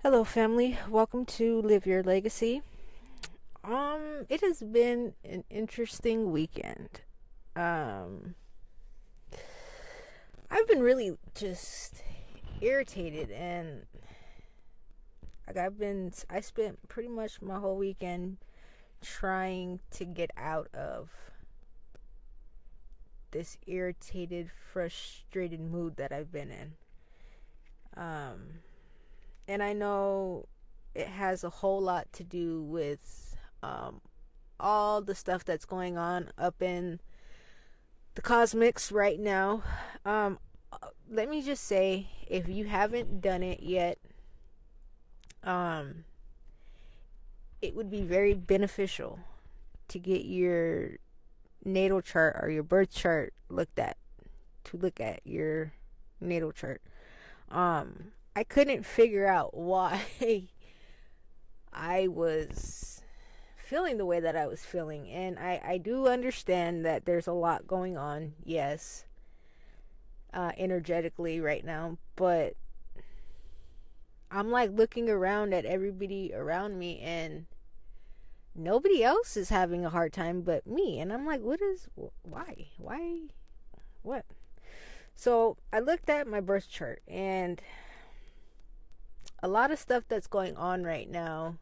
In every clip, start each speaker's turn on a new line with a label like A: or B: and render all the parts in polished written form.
A: Hello, family. Welcome to Live Your Legacy. It has been an interesting weekend. Um, I've been really just irritated, and I spent pretty much my whole weekend trying to get out of this irritated, frustrated mood that I've been in. And I know it has a whole lot to do with all the stuff that's going on up in the cosmics right now. Let me just say, if you haven't done it yet, it would be very beneficial to get your natal chart or your birth chart looked at. To look at your natal chart. I couldn't figure out why I was feeling the way that I was feeling. And I do understand that there's a lot going on, yes, energetically right now. But I'm like looking around at everybody around me, and nobody else is having a hard time but me. And I'm like, why? What? So I looked at my birth chart, and a lot of stuff that's going on right now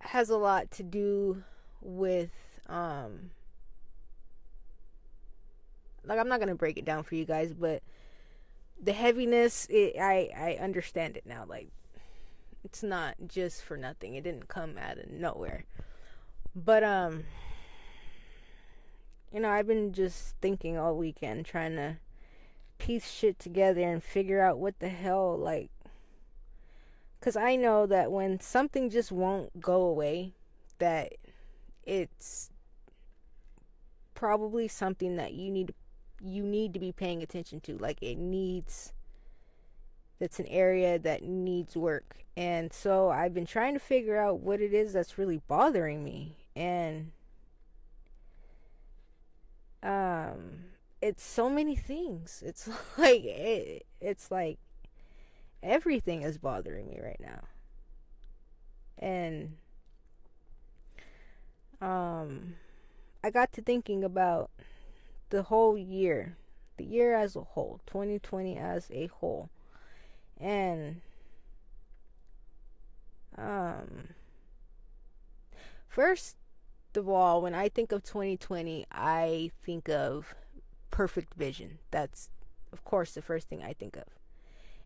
A: has a lot to do with like, I'm not gonna break it down for you guys, but the heaviness, I understand it now. Like, it's not just for nothing. It didn't come out of nowhere. But I've been just thinking all weekend, trying to piece shit together and figure out what the hell, like, because I know that when something just won't go away, that it's probably something that you need to be paying attention to. Like, that's an area that needs work. And so I've been trying to figure out what it is that's really bothering me. And it's so many things. It's like it's like everything is bothering me right now. And I got to thinking about the whole year, the year as a whole, 2020 as a whole. And first of all, when I think of 2020, I think of perfect vision. That's, of course, the first thing I think of.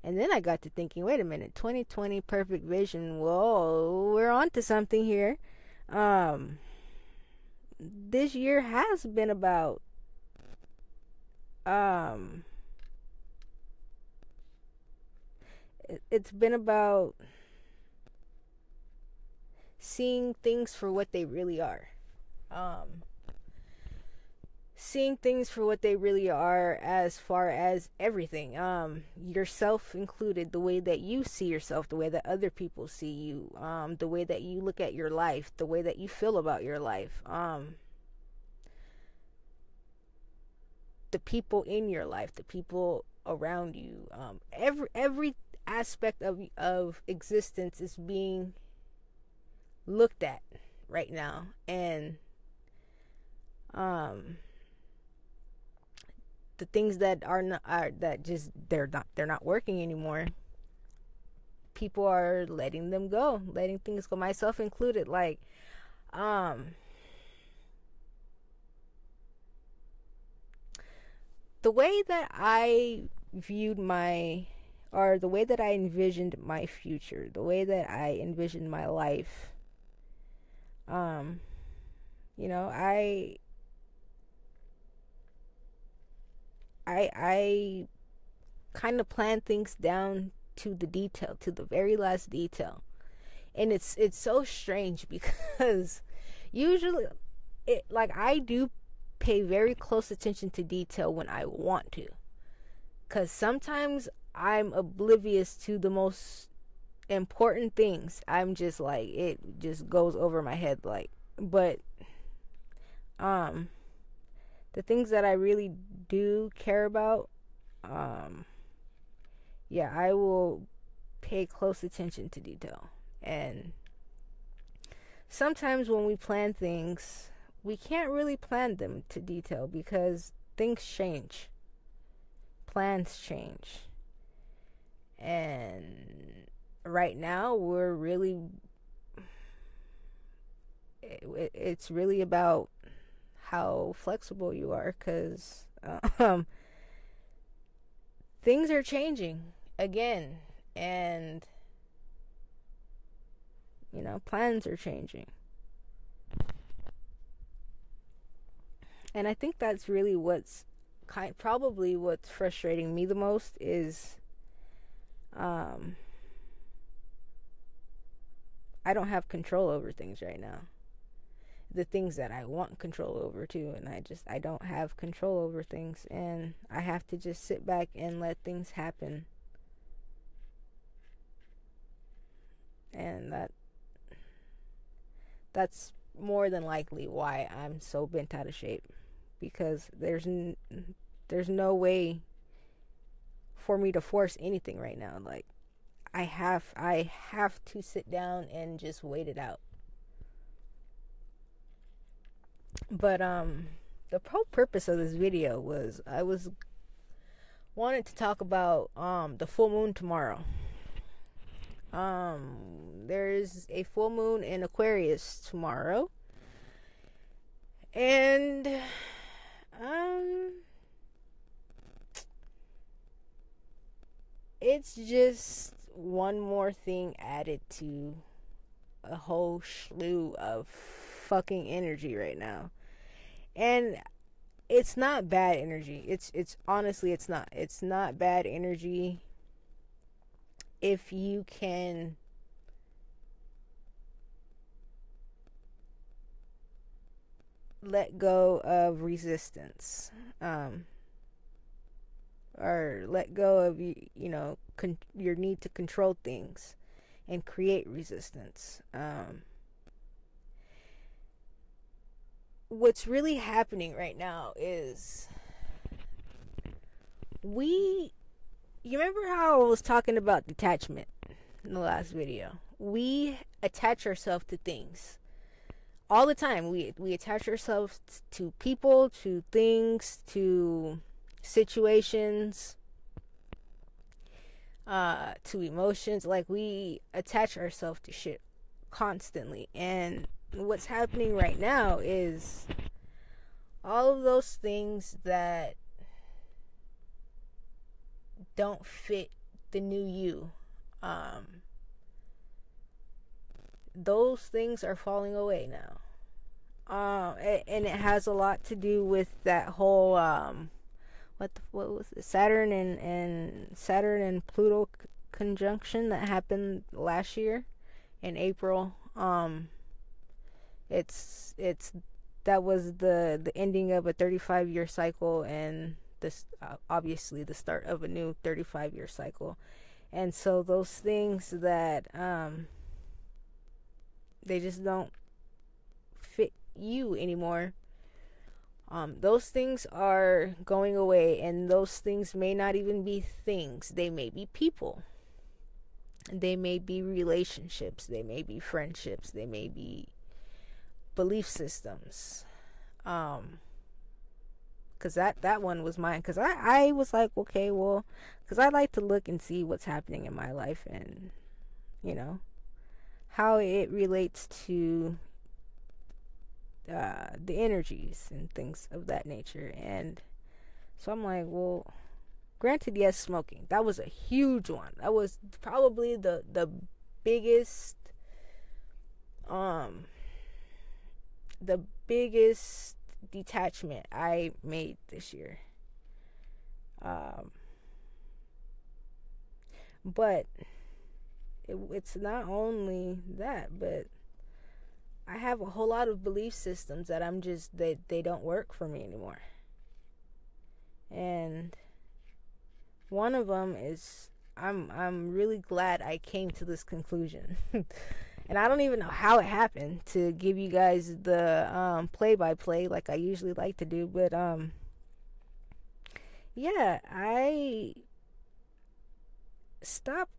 A: And then I got to thinking, wait a minute, 2020 perfect vision. Whoa, we're on to something here. This year has been about it's been about seeing things for what they really are. Seeing things for what they really are, as far as everything, yourself included, the way that you see yourself, the way that other people see you, the way that you look at your life, the way that you feel about your life, the people in your life, the people around you, every aspect of existence is being looked at right now. And the things that they're not working anymore, people are letting them go, letting things go, myself included. Like, the way that I the way that I envisioned my future, the way that I envisioned my life, I kind of plan things down to the detail, to the very last detail. And it's so strange because usually I do pay very close attention to detail when I want to, because sometimes I'm oblivious to the most important things. I'm just like, it just goes over my head. Like, but the things that I really do care about, um yeah, I will pay close attention to detail. And sometimes when we plan things, we can't really plan them to detail because things change, plans change. And right now, it's really about how flexible you are, because um, things are changing again, and plans are changing. And I think that's really probably what's frustrating me the most is um I don't have control over things right now. The things that I want control over too, and I don't have control over things, and I have to just sit back and let things happen. And that's more than likely why I'm so bent out of shape, because there's no way for me to force anything right now. Like I have to sit down and just wait it out. But the whole purpose of this video was I was wanted to talk about the full moon tomorrow. There's a full moon in Aquarius tomorrow. And it's just one more thing added to a whole slew of fucking energy right now. And it's not bad energy. It's honestly, it's not. It's not bad energy if you can let go of resistance, or let go of your need to control things and create resistance. What's really happening right now is you remember how I was talking about detachment in the last video? We attach ourselves to things all the time. We attach ourselves to people, to things, to situations, to emotions. Like, we attach ourselves to shit constantly. And what's happening right now is all of those things that don't fit the new you, those things are falling away now. And it has a lot to do with that whole what was it, Saturn and Pluto conjunction that happened last year in April. It's that was the ending of a 35-year cycle, and this obviously the start of a new 35-year cycle. And so those things that they just don't fit you anymore, those things are going away. And those things may not even be things. They may be people. They may be relationships. They may be friendships. They may be belief systems. Because that one was mine. Because I was like, okay, well, because I like to look and see what's happening in my life, and how it relates to the energies and things of that nature. And so I'm like, well, granted, yes, smoking, that was a huge one. That was probably the biggest the biggest detachment I made this year. But it's not only that, but I have a whole lot of belief systems that they don't work for me anymore. And one of them is I'm really glad I came to this conclusion. And I don't even know how it happened, to give you guys the play by play like I usually like to do, but yeah, I stopped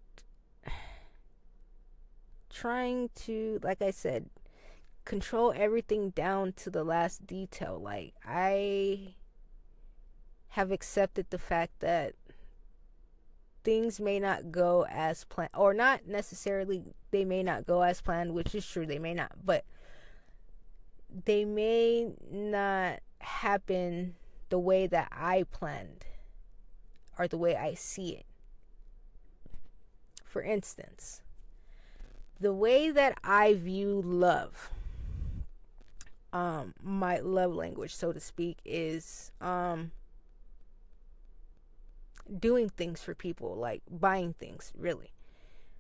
A: trying to, like I said, control everything down to the last detail. Like, I have accepted the fact that things may not go as planned, or not necessarily they may not go as planned, which is true, they may not, but they may not happen the way that I planned or the way I see it. For instance, the way that I view love, my love language, so to speak, is doing things for people, like buying things, really.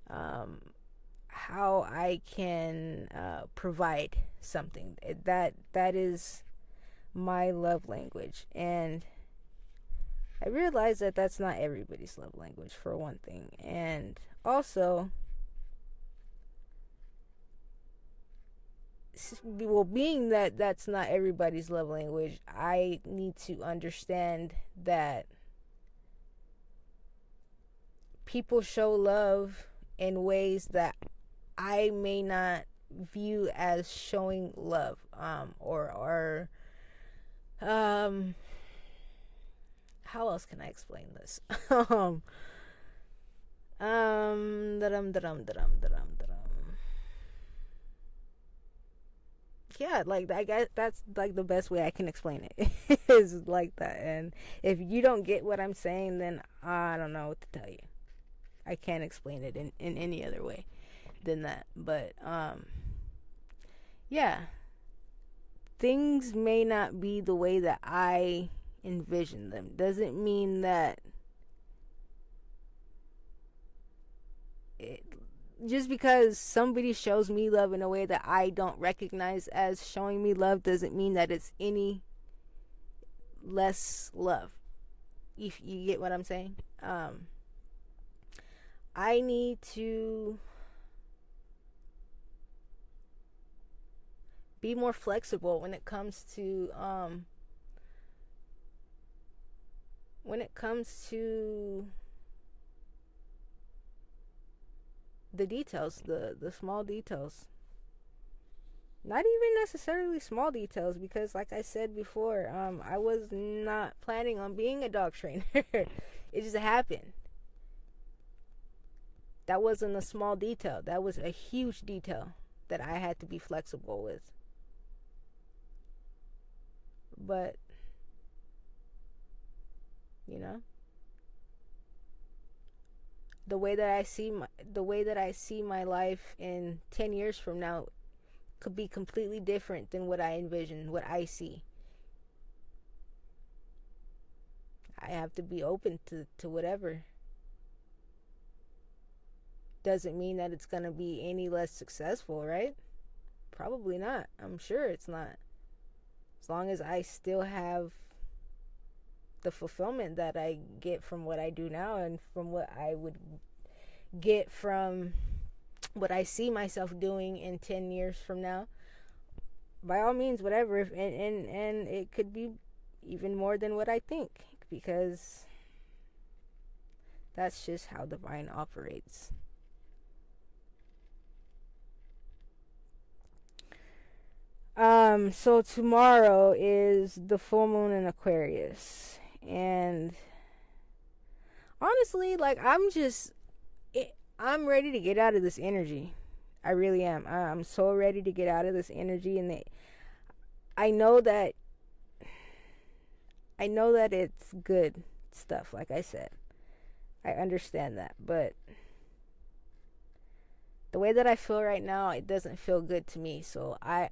A: How I can provide something, that is my love language. And I realize that that's not everybody's love language, for one thing. And also, well, being that that's not everybody's love language, I need to understand that people show love in ways that I may not view as showing love, or how else can I explain this? Yeah, like, I guess that's like the best way I can explain it is like that. And if you don't get what I'm saying, then I don't know what to tell you. I can't explain it in any other way than that. But yeah, things may not be the way that I envision them. Doesn't mean that it, just because somebody shows me love in a way that I don't recognize as showing me love, doesn't mean that it's any less love. If you get what I'm saying. I need to be more flexible when it comes to the details, the small details. Not even necessarily small details, because like I said before, I was not planning on being a dog trainer. It just happened. That wasn't a small detail. That was a huge detail that I had to be flexible with. But, you know, the way that I see my life in 10 years from now could be completely different than what I envision, what I see. I have to be open to whatever. Doesn't mean that it's going to be any less successful, right? Probably not. I'm sure it's not. As long as I still have the fulfillment that I get from what I do now, and from what I would get from what I see myself doing in 10 years from now, by all means, whatever. And it could be even more than what I think, because that's just how divine operates. So tomorrow is the full moon in Aquarius, and honestly, like, I'm ready to get out of this energy. I really am. I'm so ready to get out of this energy, and I know that it's good stuff. Like I said, I understand that, but the way that I feel right now, it doesn't feel good to me. So I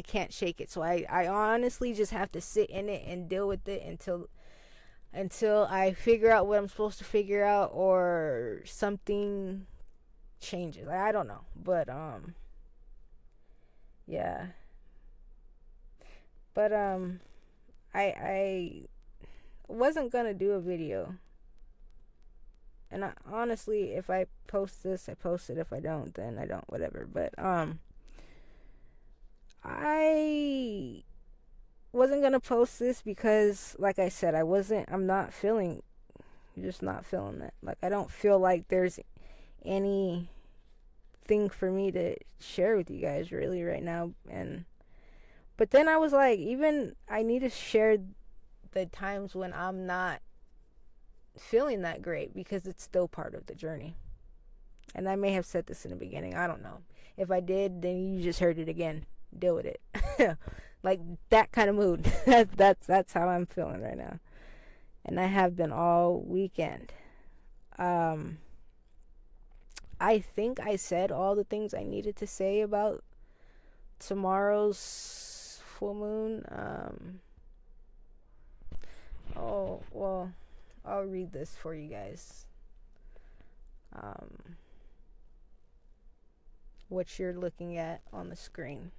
A: can't shake it. So I honestly just have to sit in it and deal with it until I figure out what I'm supposed to figure out, or something changes. I don't know, but yeah. But I wasn't gonna do a video. And honestly, if I post this, I post it. If I don't, then I don't. Whatever. But I wasn't gonna post this because, like I said, I'm not feeling, just not feeling it. Like, I don't feel like there's anything for me to share with you guys really right now. But then I was like, even I need to share the times when I'm not feeling that great, because it's still part of the journey. And I may have said this in the beginning. I don't know. If I did, then you just heard it again. Deal with it. Like that kind of mood. That's how I'm feeling right now. And I have been all weekend. I think I said all the things I needed to say about tomorrow's full moon. Oh, well, I'll read this for you guys. What you're looking at on the screen.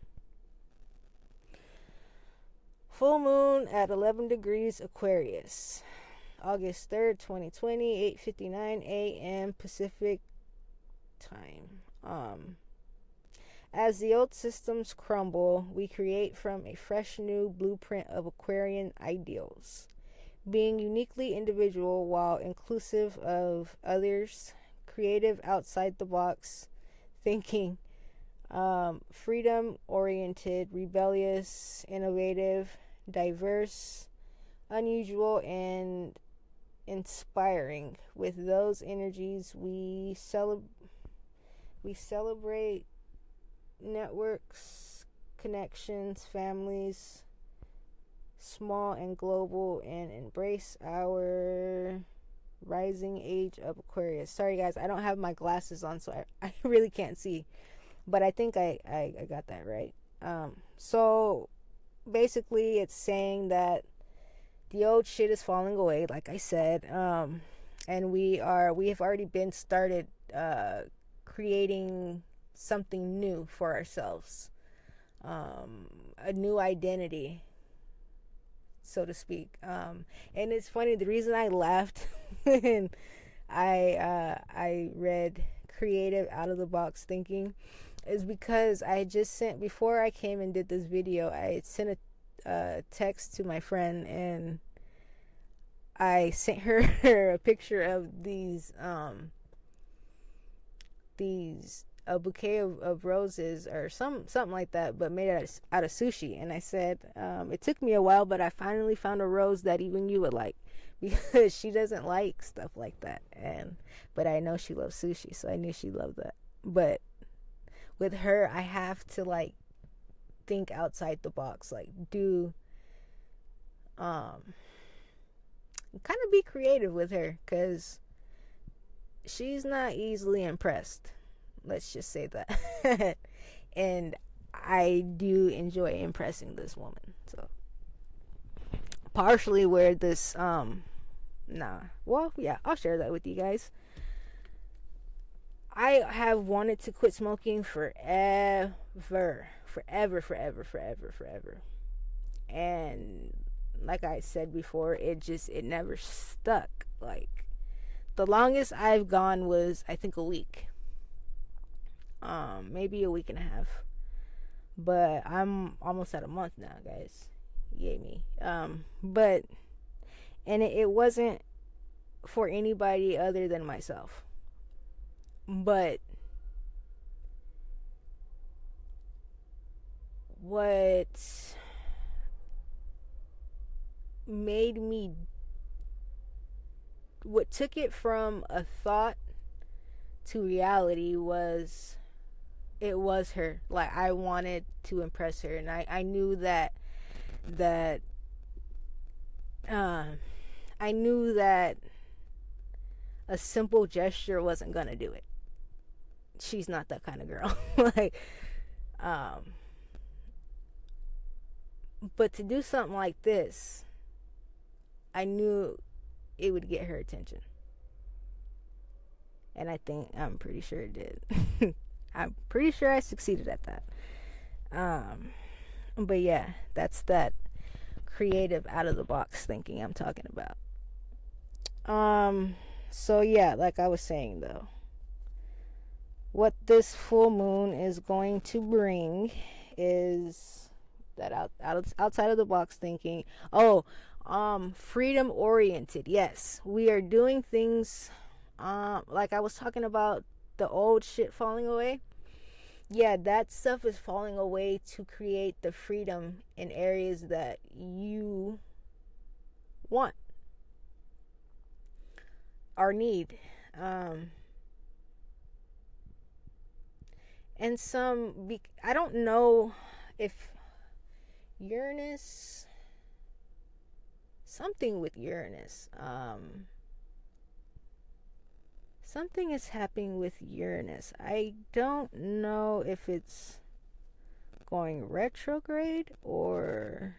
A: Full moon at 11 degrees Aquarius. August 3rd, 2020, 8:59 a.m. Pacific time. As the old systems crumble, we create from a fresh new blueprint of Aquarian ideals. Being uniquely individual while inclusive of others, creative outside the box thinking, freedom oriented, rebellious, innovative, diverse, unusual, and inspiring. With those energies, we celebrate networks, connections, families, small and global, and embrace our rising age of Aquarius. Sorry guys, I don't have my glasses on, so I really can't see, but I think I got that right. So basically it's saying that the old shit is falling away, like I said, and we have already been started creating something new for ourselves, a new identity, so to speak. And it's funny, the reason I laughed when I read creative out of the box thinking is because I just sent, before I came and did this video, I sent a text to my friend, and I sent her a picture of these a bouquet of roses or something like that, but made out of sushi. And I said, it took me a while, but I finally found a rose that even you would like, because she doesn't like stuff like that. But I know she loves sushi, so I knew she loved that. But with her, I have to like think outside the box, like do kind of be creative with her, because she's not easily impressed. Let's just say that. And I do enjoy impressing this woman. So partially where this I'll share that with you guys. I have wanted to quit smoking forever. And like I said before, it never stuck. Like the longest I've gone was, I think, a week. Maybe a week and a half. But I'm almost at a month now, guys. Yay me. But it wasn't for anybody other than myself. But what took it from a thought to reality was, it was her. Like, I wanted to impress her, and I knew that I knew that a simple gesture wasn't gonna do it. She's not that kind of girl. Like, but to do something like this, I knew it would get her attention. And I'm pretty sure it did. I'm pretty sure I succeeded at that. But yeah, that's that creative out of the box thinking I'm talking about. So yeah, like I was saying though, what this full moon is going to bring is That outside of the box thinking. Oh, freedom oriented. Yes, we are doing things. Like I was talking about the old shit falling away. Yeah, that stuff is falling away to create the freedom in areas that you want or need. And I don't know if Uranus, something with Uranus, something is happening with Uranus. I don't know if it's going retrograde or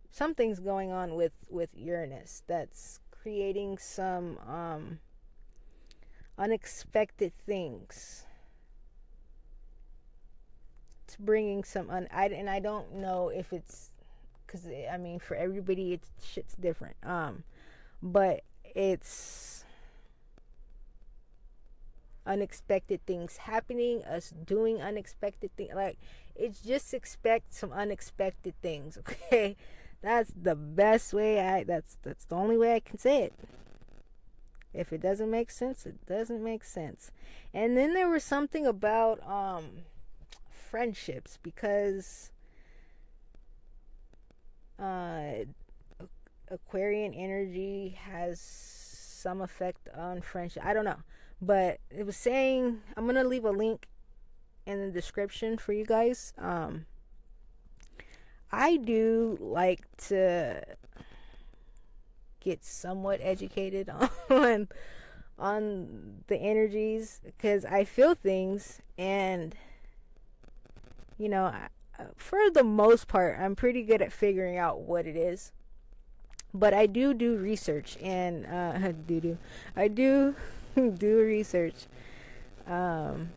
A: something's going on with Uranus that's creating some unexpected things. It's bringing some and I don't know if it's because I mean for everybody it's shit's different. But it's unexpected things happening, us doing unexpected things. Like it's just expect some unexpected things. Okay, that's the best way. That's the only way I can say it. If it doesn't make sense, it doesn't make sense. And then there was something about friendships because Aquarian energy has some effect on friendship. I don't know, but it was saying, I'm gonna leave a link in the description for you guys. I do like to get somewhat educated on the energies because I feel things, and you know, for the most part I'm pretty good at figuring out what it is. But I do research, and I do do research on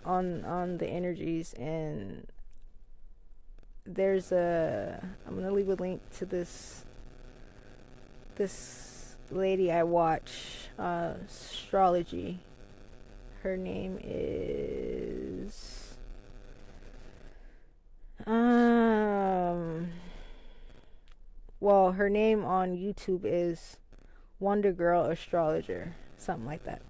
A: the energies. And there's I'm gonna leave a link to this lady I watch, astrology. Her name is well, her name on YouTube is Wonder Girl Astrologer, something like that.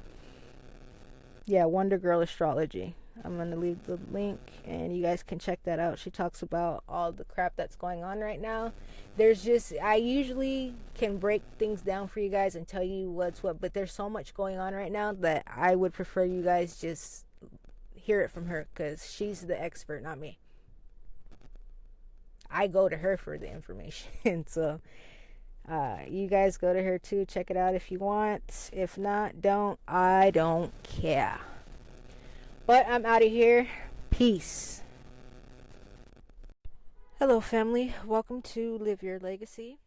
A: Yeah, Wonder Girl Astrology. I'm gonna leave the link and you guys can check that out. She talks about all the crap that's going on right now. I usually can break things down for you guys and tell you what's what, but there's so much going on right now that I would prefer you guys just hear it from her, because she's the expert, not me. I go to her for the information. So you guys go to her too. Check it out if you want. If not, don't. I don't care. But I'm out of here. Peace. Hello, family. Welcome to Live Your Legacy.